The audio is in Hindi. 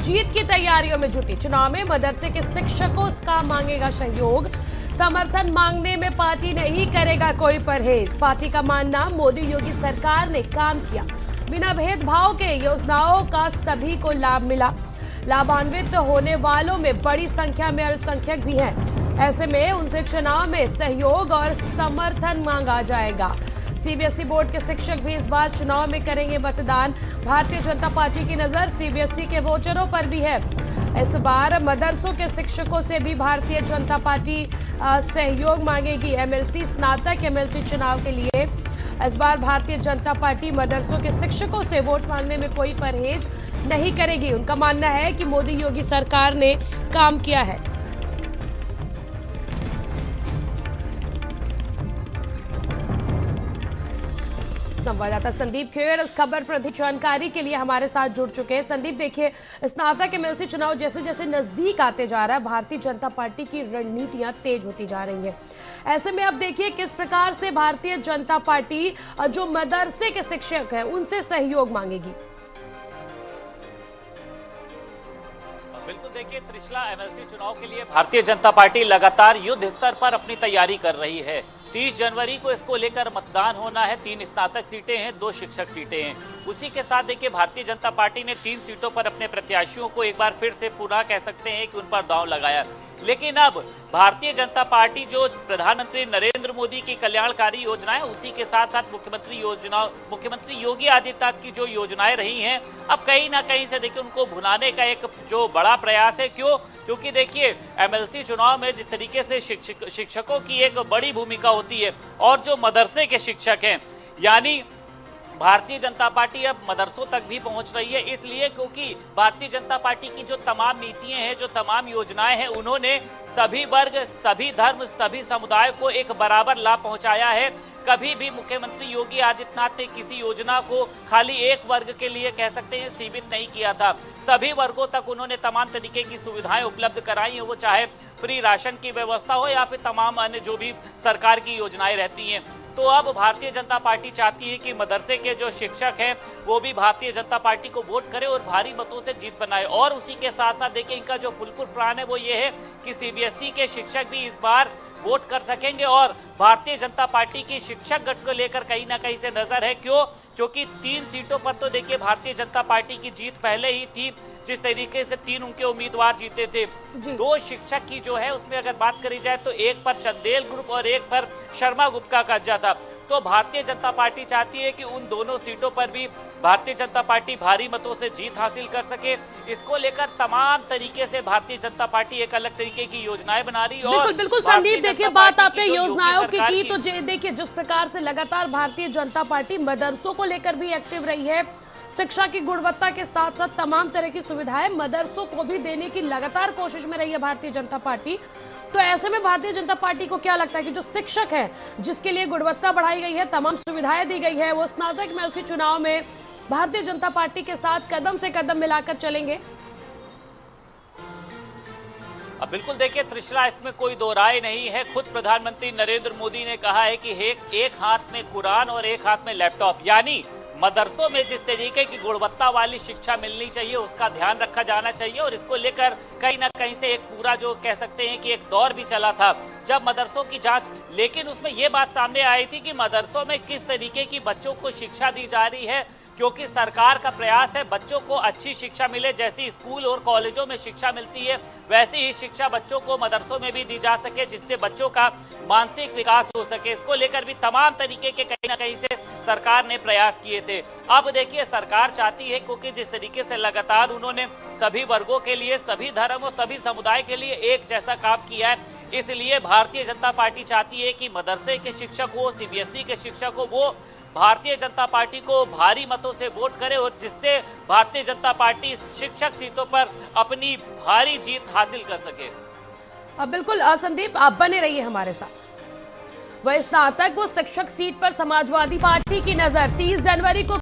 जीत की तैयारियों में जुटी। चुनाव में मदरसे के शिक्षकों का मांगेगा सहयोग। समर्थन मांगने में पार्टी नहीं करेगा कोई परहेज। पार्टी का मानना, मोदी योगी सरकार ने काम किया, बिना भेदभाव के योजनाओं का सभी को लाभ मिला। लाभान्वित होने वालों में बड़ी संख्या में अल्पसंख्यक भी हैं। ऐसे में उनसे चुनाव में सहयोग और समर्थन मांगा जाएगा। सीबीएसई बोर्ड के शिक्षक भी इस बार चुनाव में करेंगे मतदान। भारतीय जनता पार्टी की नजर सीबीएसई के वोटरों पर भी है। इस बार मदरसों के शिक्षकों से भी भारतीय जनता पार्टी सहयोग मांगेगी। एमएलसी स्नातक एमएलसी चुनाव के लिए इस बार भारतीय जनता पार्टी मदरसों के शिक्षकों से वोट मांगने में कोई परहेज नहीं करेगी। उनका मानना है कि मोदी योगी सरकार ने काम किया है। संवाददाता संदीप खेर इस खबर पर अधिक जानकारी के लिए हमारे साथ जुड़ चुके हैं। संदीप, देखिए, स्नातक एमएलसी चुनाव जैसे जैसे नजदीक आते जा रहा है, भारतीय जनता पार्टी की रणनीतियां तेज होती जा रही हैं। ऐसे में अब देखिए किस प्रकार से भारतीय जनता पार्टी जो मदरसे के शिक्षक हैं उनसे सहयोग मांगेगी। बिल्कुल, देखिए त्रिशला एमएलसी चुनाव के लिए भारतीय जनता पार्टी लगातार युद्ध स्तर पर अपनी तैयारी कर रही है। 30 जनवरी को इसको लेकर मतदान होना है। 3 स्नातक सीटें हैं, 2 शिक्षक सीटें हैं। उसी के साथ देखिए भारतीय जनता पार्टी ने 3 सीटों पर अपने प्रत्याशियों को एक बार फिर से पुनः कह सकते हैं कि उन पर दांव लगाया। लेकिन अब भारतीय जनता पार्टी जो प्रधानमंत्री नरेंद्र मोदी की कल्याणकारी योजनाएं, उसी के साथ साथ मुख्यमंत्री योगी आदित्यनाथ की जो योजनाएं रही हैं, अब कहीं ना कहीं से देखिए उनको भुनाने का एक जो बड़ा प्रयास है। क्योंकि देखिए एमएलसी चुनाव में जिस तरीके से शिक्षकों की एक बड़ी भूमिका होती है और जो मदरसे के शिक्षक हैं, यानी भारतीय जनता पार्टी अब मदरसों तक भी पहुंच रही है। इसलिए क्योंकि भारतीय जनता पार्टी की जो तमाम नीतियां हैं, जो तमाम योजनाएं हैं, उन्होंने सभी वर्ग, सभी धर्म, सभी समुदाय को एक बराबर लाभ पहुंचाया है। कभी भी मुख्यमंत्री योगी आदित्यनाथ ने किसी योजना को खाली एक वर्ग के लिए कह सकते हैं सीमित नहीं किया था। सभी वर्गों तक उन्होंने तमाम तरीके की सुविधाएं उपलब्ध कराई हैं, वो चाहे फ्री राशन की व्यवस्था हो या फिर तमाम अन्य जो भी सरकार की योजनाएं रहती हैं। तो अब भारतीय जनता पार्टी चाहती है कि मदरसे के जो शिक्षक हैं वो भी भारतीय जनता पार्टी को वोट करें और भारी मतों से जीत बनाए। और उसी के साथ साथ देखिए इनका जो फुलपुर प्लान है वो ये है कि सीबीएसई के शिक्षक भी इस बार वोट कर सकेंगे। और भारतीय जनता पार्टी की शिक्षक गठ को लेकर कहीं ना कहीं से नजर है। क्योंकि 3 सीटों पर तो देखिए भारतीय जनता पार्टी की जीत पहले ही थी। जिस तरीके से 3 उनके उम्मीदवार जीते थे, 2 शिक्षक की जो है उसमें अगर बात करी जाए तो एक पर चंदेल ग्रुप और एक पर शर्मा ग्रुप का कब्जा था। तो भारतीय जनता पार्टी चाहती है कि उन दोनों सीटों पर भी भारतीय जनता पार्टी भारी मतों से जीत हासिल कर सके। इसको लेकर तमाम तरीके से भारतीय जनता पार्टी एक अलग तरीके की योजनाएं बना रही है। बिल्कुल बिल्कुल संदीप, देखिए बात आपने योजनाओं की तो देखिए जिस प्रकार से लगातार भारतीय जनता पार्टी मदरसों को लेकर भी एक्टिव रही है, शिक्षा की गुणवत्ता के साथ साथ तमाम तरह की सुविधाएं मदरसों को भी देने की लगातार कोशिश में रही है भारतीय जनता पार्टी। तो ऐसे में भारतीय जनता पार्टी को क्या लगता है कि जो शिक्षक हैं, जिसके लिए गुणवत्ता बढ़ाई गई है, तमाम सुविधाएं दी गई है, वो स्नातक एमएलसी चुनाव में भारतीय जनता पार्टी के साथ कदम से कदम मिलाकर चलेंगे? अब बिल्कुल देखिए त्रिशला, इसमें कोई दो राय नहीं है। खुद प्रधानमंत्री नरेंद्र मोदी ने कहा है कि एक हाथ में कुरान और एक हाथ में लैपटॉप, यानी मदरसों में जिस तरीके की गुणवत्ता वाली शिक्षा मिलनी चाहिए उसका ध्यान रखा जाना चाहिए। और इसको लेकर कहीं ना कहीं से एक पूरा जो कह सकते हैं कि एक दौर भी चला था जब मदरसों की जांच, लेकिन उसमें यह बात सामने आई थी कि मदरसों में किस तरीके की बच्चों को शिक्षा दी जा रही है। क्योंकि सरकार का प्रयास है बच्चों को अच्छी शिक्षा मिले, जैसी स्कूल और कॉलेजों में शिक्षा मिलती है वैसी ही शिक्षा बच्चों को मदरसों में भी दी जा सके, जिससे बच्चों का मानसिक विकास हो सके। इसको लेकर भी तमाम तरीके के कहीं ना कहीं से सरकार ने प्रयास किए थे। अब देखिए सरकार चाहती है, क्योंकि जिस तरीके से लगातार उन्होंने सभी वर्गों के लिए, सभी धर्म और सभी समुदाय के लिए एक जैसा काम किया है, इसलिए भारतीय जनता पार्टी चाहती है कि मदरसे के शिक्षक हो, सीबीएसई के शिक्षक हो, वो भारतीय जनता पार्टी को भारी मतों से वोट करे और जिससे भारतीय जनता पार्टी शिक्षक सीटों पर अपनी भारी जीत हासिल कर सके। अब बिल्कुल संदीप, आप बने रहिए हमारे साथ। वह स्नातक वो शिक्षक सीट पर समाजवादी पार्टी की नजर 30 जनवरी को